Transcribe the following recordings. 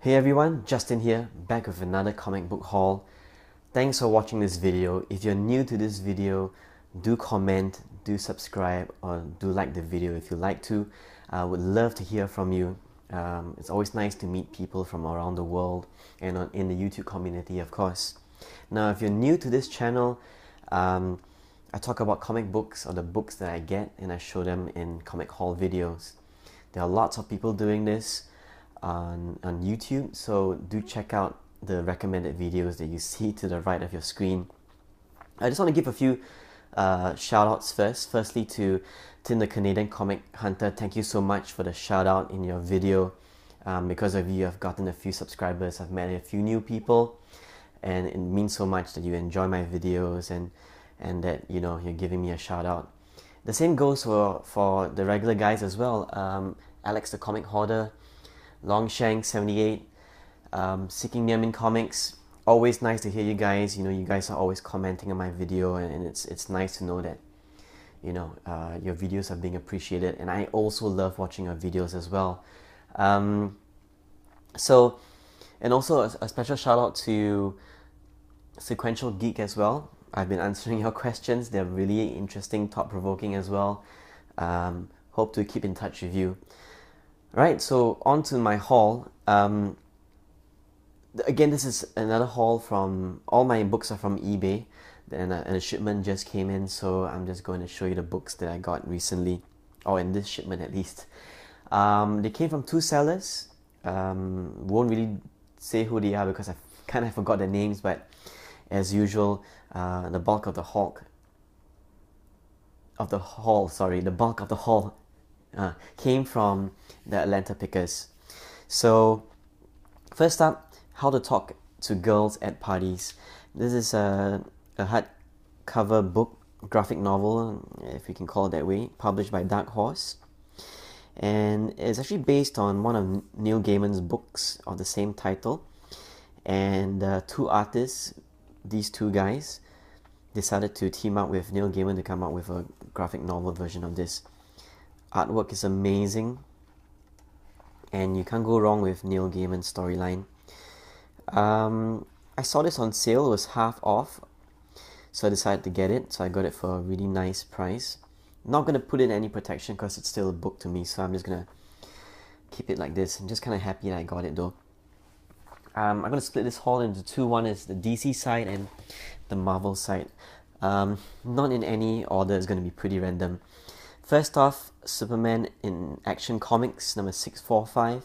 Hey everyone, Justin here, back with another comic book haul. Thanks for watching this video. If you're new to this video, do comment, do subscribe, or do like the video if you like to. I would love to hear from you. It's always nice to meet people from around the world and in the YouTube community, of course. Now, if you're new to this channel, I talk about comic books or the books that I get and I show them in comic haul videos. There are lots of people doing this on YouTube, so do check out the recommended videos that you see to the right of your screen. I just want to give a few shout outs first. Firstly to Thimothe Canadian Comic Hunter, thank you so much for the shout out in your video. Because of you, I've gotten a few subscribers, I've met a few new people, and it means so much that you enjoy my videos and that you're giving me a shout out. The same goes for the regular guys as well. Alex the Comic Hoarder, Longshank78, Seeking Nearmin Comics. Always nice to hear you guys. You guys are always commenting on my video, and it's nice to know that your videos are being appreciated, and I also love watching your videos as well. And also a special shout out to Sequential Geek as well. I've been answering your questions. They're really interesting, thought-provoking as well. Hope to keep in touch with you. Right, so on to my haul. Again, this is another haul from, all my books are from eBay, and a shipment just came in, so I'm just going to show you the books that I got recently, or in this shipment at least. They came from two sellers. Won't really say who they are because I kind of forgot their names, but as usual, the bulk of the haul came from the Atlanta Pickers. So first up, How to Talk to Girls at Parties. This is a hardcover book, graphic novel, if we can call it that way, published by Dark Horse. And it's actually based on one of Neil Gaiman's books of the same title. And two artists, these two guys, decided to team up with Neil Gaiman to come up with a graphic novel version of this. Artwork is amazing, and you can't go wrong with Neil Gaiman's storyline. I saw this on sale, it was half off, so I decided to get it. So I got it for a really nice price. Not going to put in any protection because it's still a book to me, so I'm just going to keep it like this. I'm just kind of happy that I got it though. I'm going to split this haul into two. One is the DC side and the Marvel side. Not in any order, it's going to be pretty random. First off, Superman in Action Comics number 645.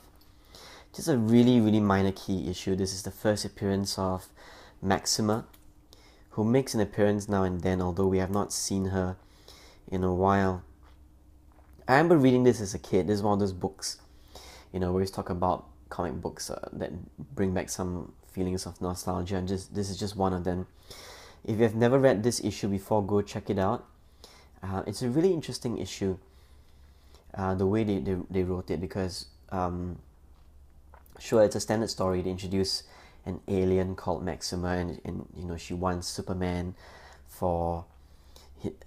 Just a really minor key issue. This is the first appearance of Maxima, who makes an appearance now and then, although we have not seen her in a while. I remember reading this as a kid. This is one of those books, we always talk about comic books that bring back some feelings of nostalgia, and this is just one of them. If you have never read this issue before, go check it out. It's a really interesting issue, the way they wrote it, because sure, it's a standard story. They introduce an alien called Maxima, and she wants Superman for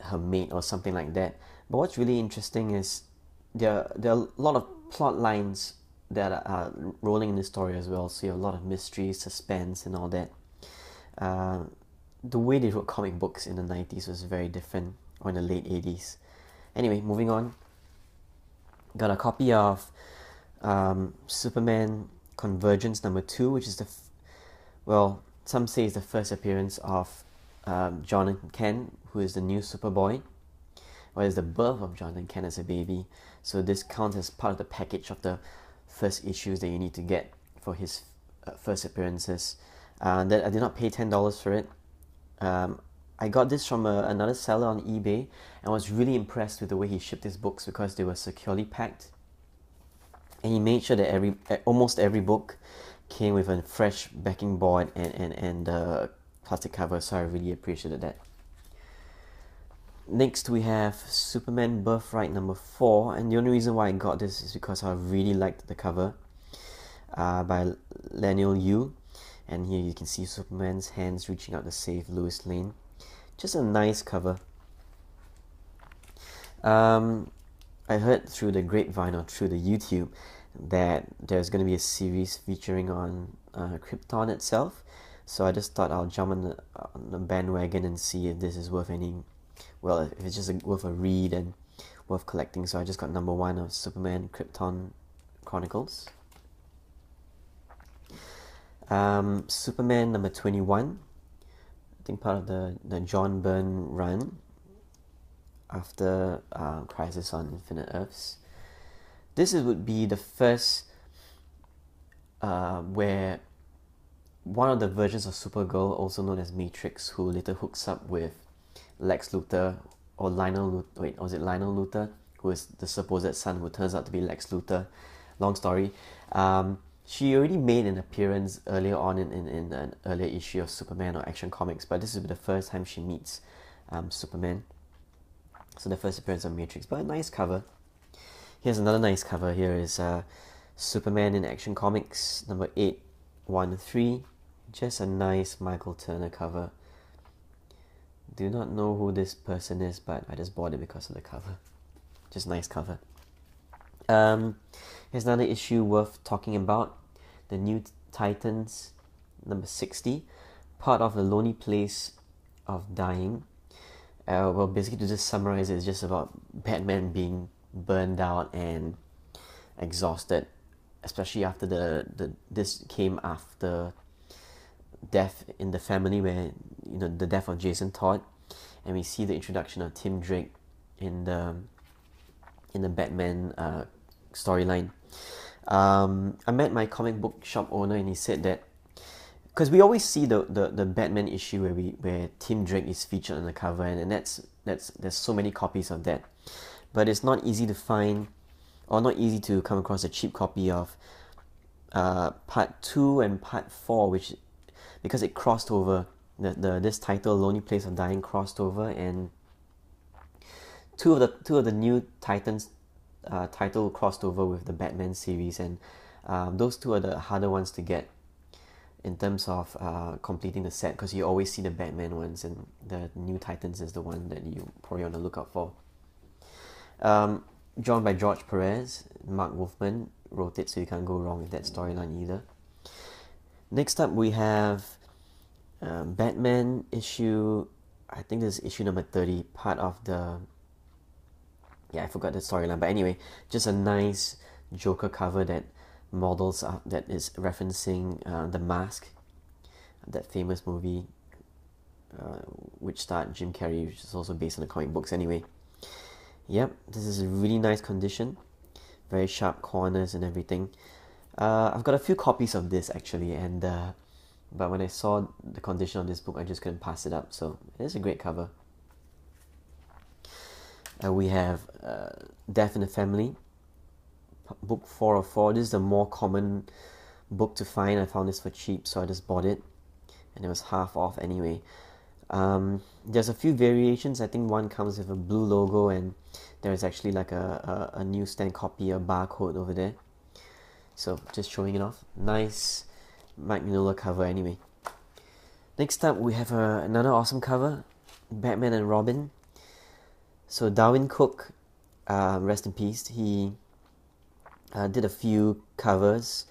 her mate or something like that. But what's really interesting is there are a lot of plot lines that are rolling in this story as well. So you have a lot of mystery, suspense, and all that. The way they wrote comic books in the 90s was very different, or in the late 80s. Anyway, moving on. Got a copy of Superman Convergence number 2, which is some say it's the first appearance of Jonathan Kent, who is the new Superboy, or is the birth of Jonathan Kent as a baby. So this counts as part of the package of the first issues that you need to get for his first appearances. That I did not pay $10 for it. I got this from another seller on eBay, and was really impressed with the way he shipped his books because they were securely packed. And he made sure that almost every book came with a fresh backing board and plastic cover, so I really appreciated that. Next we have Superman Birthright number 4, and the only reason why I got this is because I really liked the cover by Laniel Yu, and here you can see Superman's hands reaching out to save Lois Lane. Just a nice cover. I heard through the grapevine or through the YouTube that there's going to be a series featuring on Krypton itself. So I just thought I'll jump on the bandwagon and see if this is worth any, well, if it's just worth a read and worth collecting. So I just got number 1 of Superman Krypton Chronicles. Superman number 21, I think part of the John Byrne run after Crisis on Infinite Earths. This would be the first where one of the versions of Supergirl, also known as Matrix, who later hooks up with Lex Luthor, or Lionel Luthor, who is the supposed son, who turns out to be Lex Luthor. Long story. She already made an appearance earlier on in an earlier issue of Superman or Action Comics, but this is the first time she meets Superman. So the first appearance of Matrix, but a nice cover. Here's another nice cover. Here is Superman in Action Comics number 813. Just a nice Michael Turner cover. Do not know who this person is, but I just bought it because of the cover. Just nice cover. Here's another issue worth talking about. The New Titans number 60. Part of The Lonely Place of Dying. Well, basically to just summarize it, it's just about Batman being burned out and exhausted, especially after this came after death in the family, where the death of Jason Todd, and we see the introduction of Tim Drake in the Batman storyline. I met my comic book shop owner, and he said that because we always see the Batman issue where Tim Drake is featured on the cover, and there's so many copies of that, but it's not easy to find, or not easy to come across a cheap copy of part 2 and part 4, because it crossed over. This title, Lonely Place of Dying, crossed over, and two of the New Titans title crossed over with the Batman series, and those two are the harder ones to get in terms of completing the set, because you always see the Batman ones, and the New Titans is the one that you probably want to look out for. Drawn by George Perez. Mark Wolfman wrote it, so you can't go wrong with that storyline either. Next up we have Batman issue, I think this is issue number 30, part of the, I forgot the storyline, but anyway, just a nice Joker cover that models that is referencing The Mask, that famous movie which starred Jim Carrey, which is also based on the comic books anyway. Yep, this is a really nice condition, very sharp corners and everything. I've got a few copies of this actually, and but when I saw the condition of this book, I just couldn't pass it up, so it's a great cover. We have Death in the Family, book 404. This is the more common book to find. I found this for cheap, so I just bought it, and it was half off anyway. There's a few variations. I think one comes with a blue logo, and there's actually like a newsstand copy, a barcode over there. So just showing it off. Nice Mike Mignola cover anyway. Next up we have another awesome cover, Batman and Robin. So Darwin Cook, rest in peace, he did a few covers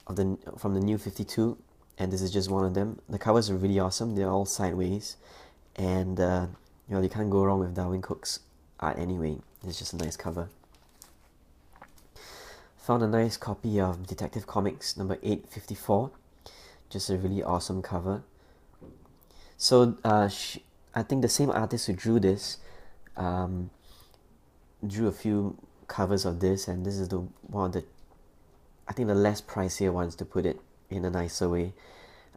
from the New 52, and this is just one of them. The covers are really awesome. They're all sideways, and you can't go wrong with Darwin Cook's art anyway. It's just a nice cover. Found a nice copy of Detective Comics number 854. Just a really awesome cover. So I think the same artist who drew this drew a few covers of this, and this is one of the, I think, the less pricier ones, to put it in a nicer way.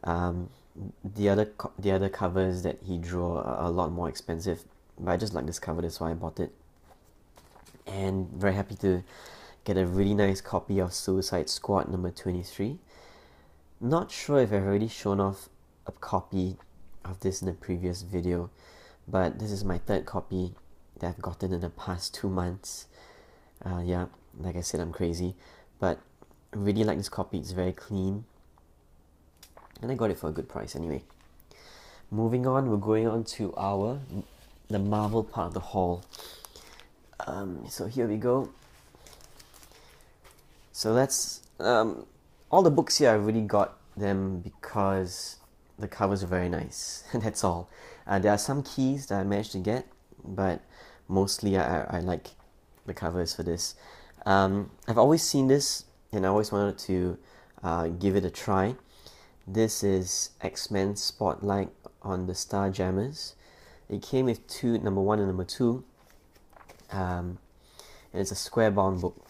The other covers that he drew are a lot more expensive, but I just like this cover, that's why I bought it. And very happy to get a really nice copy of Suicide Squad number 23. Not sure if I've already shown off a copy of this in the previous video, but this is my third copy that I've gotten in the past 2 months. Yeah, like I said, I'm crazy, but I really like this copy. It's very clean, and I got it for a good price anyway. Moving on, we're going on to the Marvel part of the haul. So here we go. So that's all the books here. I really got them because the covers are very nice, and that's all. There are some keys that I managed to get, but mostly I like the covers for this. I've always seen this, and I always wanted to give it a try. This is X-Men Spotlight on the Starjammers. It came with two, number 1 and number 2, and it's a square-bound book.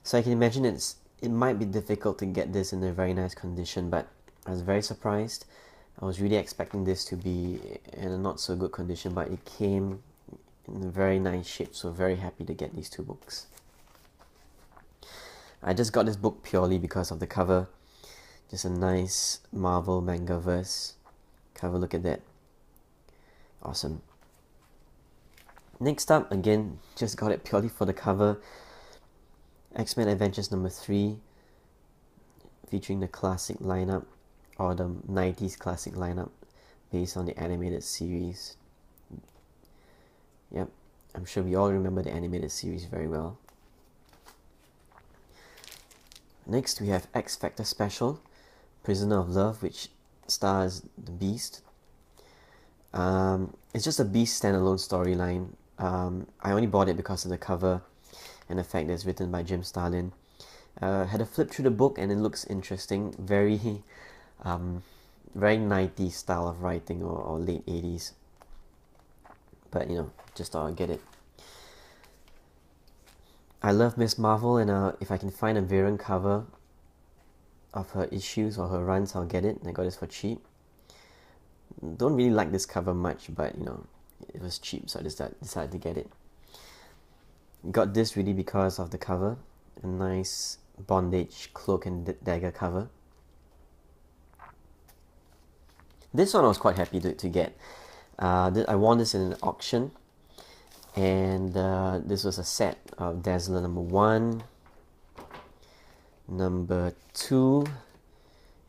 So I can imagine it might be difficult to get this in a very nice condition, but I was very surprised. I was really expecting this to be in a not so good condition, but it came in a very nice shape, so very happy to get these two books. I just got this book purely because of the cover. Just a nice Marvel manga-verse cover, look at that. Awesome. Next up, again, just got it purely for the cover. X-Men Adventures number 3, featuring the classic lineup, or the 90s classic lineup, based on the animated series. Yep, I'm sure we all remember the animated series very well. Next, we have X Factor Special, Prisoner of Love, which stars the Beast. It's just a Beast standalone storyline. I only bought it because of the cover and the fact that it's written by Jim Starlin. Had a flip through the book and it looks interesting. Very 90s style of writing, or late 80s. But you know, just thought I'd get it. I love Miss Marvel, and if I can find a variant cover of her issues or her runs, I'll get it. I got this for cheap. Don't really like this cover much, but you know, it was cheap, so I decided to get it. Got this really because of the cover. A nice bondage cloak and dagger cover. This one I was quite happy to get. I won this in an auction, and this was a set of Dazzler number 1, number 2,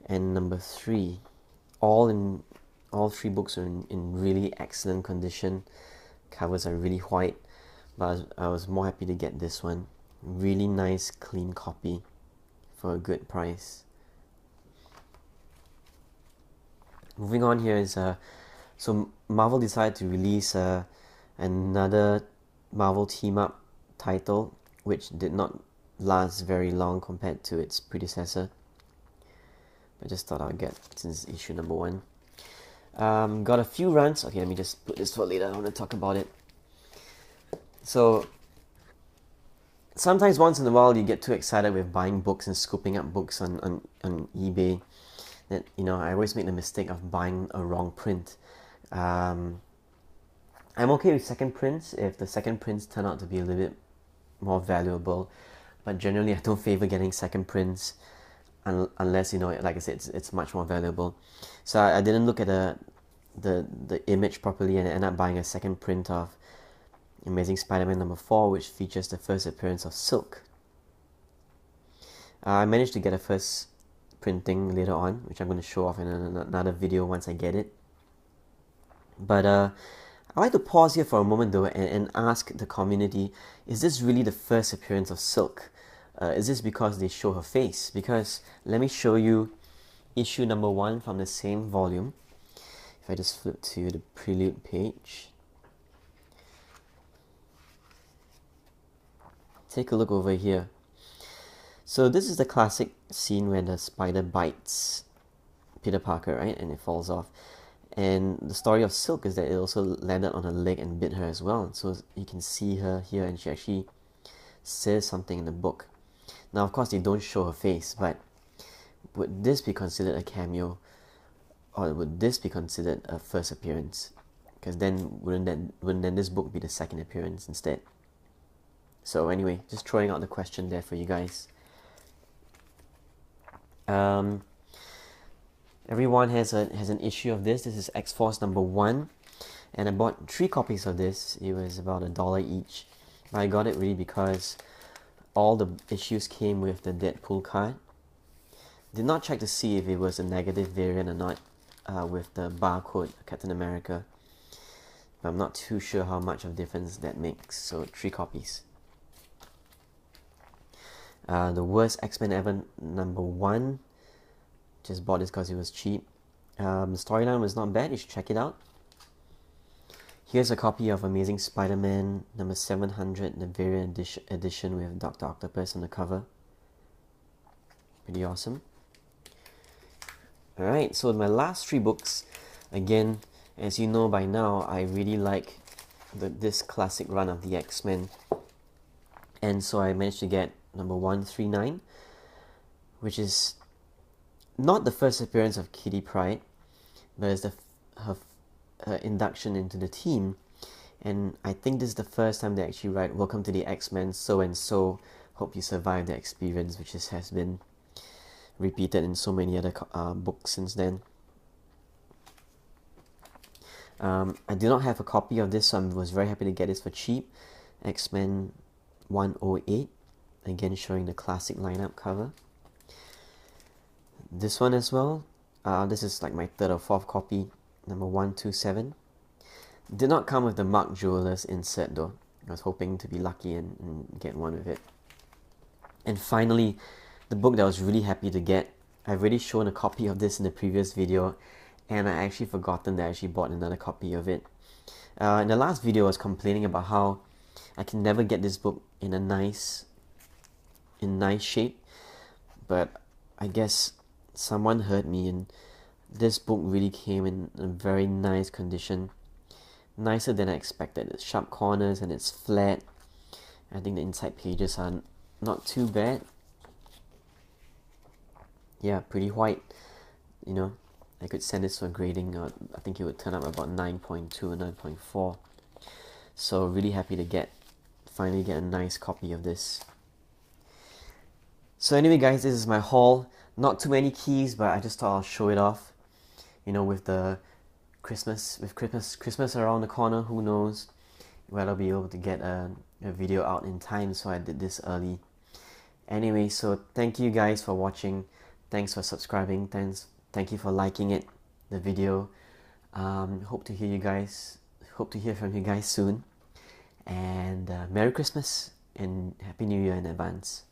and number 3. All 3 books are in really excellent condition. Covers are really white, but I was more happy to get this one. Really nice, clean copy for a good price. Moving on here is so Marvel decided to release another Marvel team-up title, which did not last very long compared to its predecessor. I just thought I'd get since issue number 1. Got a few runs. Okay, let me just put this for later. I want to talk about it. So sometimes once in a while you get too excited with buying books and scooping up books on eBay that, you know, I always make the mistake of buying a wrong print. I'm okay with second prints if the second prints turn out to be a little bit more valuable, but generally I don't favor getting second prints unless, you know, like I said, it's much more valuable. So I didn't look at the image properly, and I ended up buying a second print of Amazing Spider-Man number 4, which features the first appearance of Silk. I managed to get a first printing later on, which I'm going to show off in another video once I get it. But I'd like to pause here for a moment though and ask the community, is this really the first appearance of Silk? Is this because they show her face? Because let me show you issue number 1 from the same volume. If I just flip to the prelude page, take a look over here. So this is the classic scene where the spider bites Peter Parker, right? And it falls off. And the story of Silk is that it also landed on her leg and bit her as well. So you can see her here, and she actually says something in the book. Now, of course, they don't show her face, but would this be considered a cameo, or would this be considered a first appearance? Because then wouldn't this book be the second appearance instead? So anyway, just throwing out the question there for you guys. Everyone has an issue of this. This is X-Force number 1, and I bought 3 copies of this. It was about $1 each. I got it really because all the issues came with the Deadpool card. Did not check to see if it was a negative variant or not with the barcode Captain America, but I'm not too sure how much of difference that makes. So 3 copies. The Worst X-Men Ever #1. Just bought this because it was cheap. The storyline was not bad, you should check it out. Here's a copy of Amazing Spider-Man #700, the variant edition with Dr. Octopus on the cover. Pretty awesome. Alright, so my last 3 books, again, as you know by now, I really like this classic run of the X-Men. And so I managed to get #139, which is not the first appearance of Kitty Pryde, but it's her induction into the team. And I think this is the first time they actually write, "Welcome to the X-Men, so and so. Hope you survive the experience," which has been repeated in so many other books since then. I do not have a copy of this, so I was very happy to get this for cheap. X-Men 108, again showing the classic lineup cover. This one as well, this is like my 3rd or 4th copy, #127. Did not come with the Mark Jewelers insert though. I was hoping to be lucky and get one with it. And finally, the book that I was really happy to get. I've already shown a copy of this in the previous video, and I actually forgotten that I actually bought another copy of it. In the last video I was complaining about how I can never get this book in nice shape, but I guess someone heard me, and this book really came in a very nice condition. Nicer than I expected. It's sharp corners and it's flat. I think the inside pages are not too bad. Yeah, pretty white. You know, I could send this for grading. I think it would turn up about 9.2 or 9.4. So really happy to finally get a nice copy of this. So anyway guys, this is my haul. Not too many keys, but I just thought I'll show it off. You know, with the Christmas around the corner, who knows whether I'll be able to get a video out in time, so I did this early. Anyway, so thank you guys for watching. Thanks for subscribing. Thank you for liking the video. Hope to hear from you guys soon. And Merry Christmas and Happy New Year in advance.